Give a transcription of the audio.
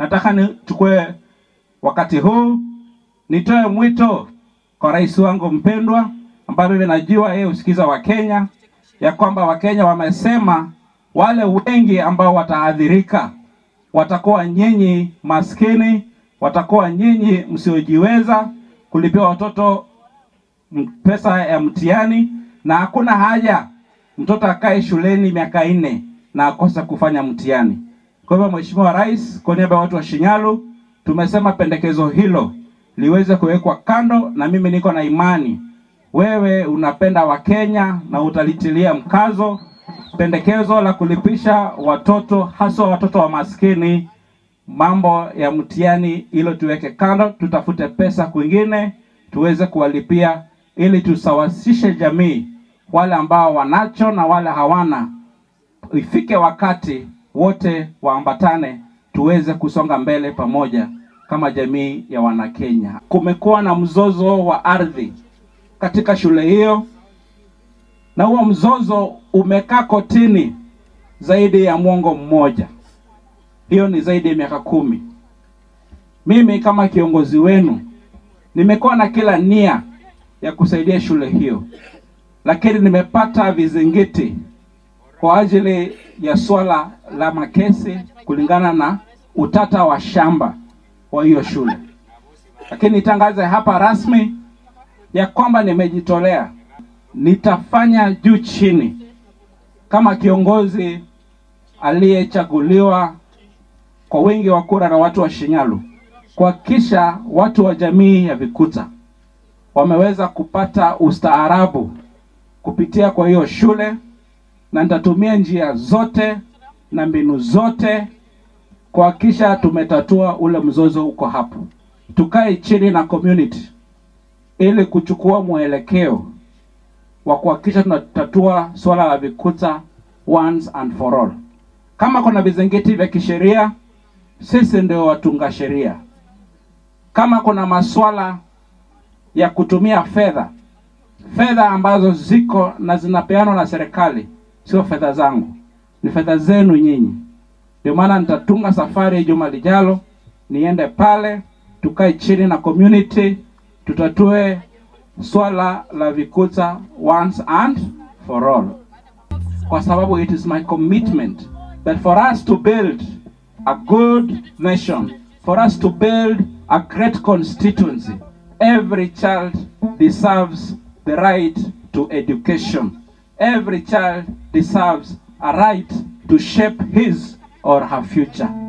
nataka nichukue wakati huu nitoe mwito kwa rais wangu mpendwa, ambaye mimi najua yeye usikiza wa Kenya, ya kwamba Wakenya wamesema wale wengi ambao wataadhirika watakuwa nyinyi maskini, watakuwa nyinyi msiojiweza kulipia watoto pesa ya mtihani, na hakuna haja mtoto akae shuleni miaka 4 na akosa kufanya mtihani. Kwa hivyo Mheshimiwa Rais, kwa niaba ya watu wa Shinyalu, tumesema pendekezo hilo liweze kuwekwa kando, na mimi niko na imani wewe unapenda Wakenya na utalitilia mkazo pendekezo la kulipisha watoto, hasa watoto wa maskini, mambo ya mtihani. Ilo tuweke kando, tutafute pesa kwingine tuweze kuwalipia, ili tusawasishe jamii, wale ambao wanacho na wale hawana. Ifike wakati wote waambatane, tuweze kusonga mbele pamoja kama jamii ya Wanakenya. Kumekuwa na mzozo wa ardhi katika shule hiyo, na huo mzozo umekaa kotini zaidi ya mwongo mmoja. Hiyo ni zaidi ya miaka 10. Mimi kama kiongozi wenu nimekuwa na kila nia ya kusaidia shule hiyo, lakini nimepata vizingiti kwa ajili ya swala la makesi kulingana na utata wa shamba wa hiyo shule. Lakini nitangaze hapa rasmi ya kwamba nimejitolea, nitafanya juu chini kama kiongozi aliyechaguliwa kwa wingi wa kura na watu wa Shinyalu, kuhakikisha watu wa jamii ya Vikuta wameweza kupata ustaarabu kupitia kwa hiyo shule, na nitatumia njia zote na mbinu zote kuhakikisha tumetatua ule mzozo uko hapo. Tukae chini na community ili kuchukua mwelekeo wa kuhakikisha tunatatua swala la Vikuta once and for all. Kama kuna vizingiti vya kisheria, sisi ndio watunga sheria. Kama kuna maswala ya kutumia fedha ambazo ziko na zinapeanwa na serikali, sio fedha zangu, ni fedha zenu nyinyi. Ndio maana nitatunga safari juma lijalo, niende pale, tukae chini na community, tutatue swala la Vikuta once and for all. Kwa sababu it is my commitment that for us to build a good nation, for us to build a great constituency, every child deserves the right to education. Every child deserves a right to shape his or her future.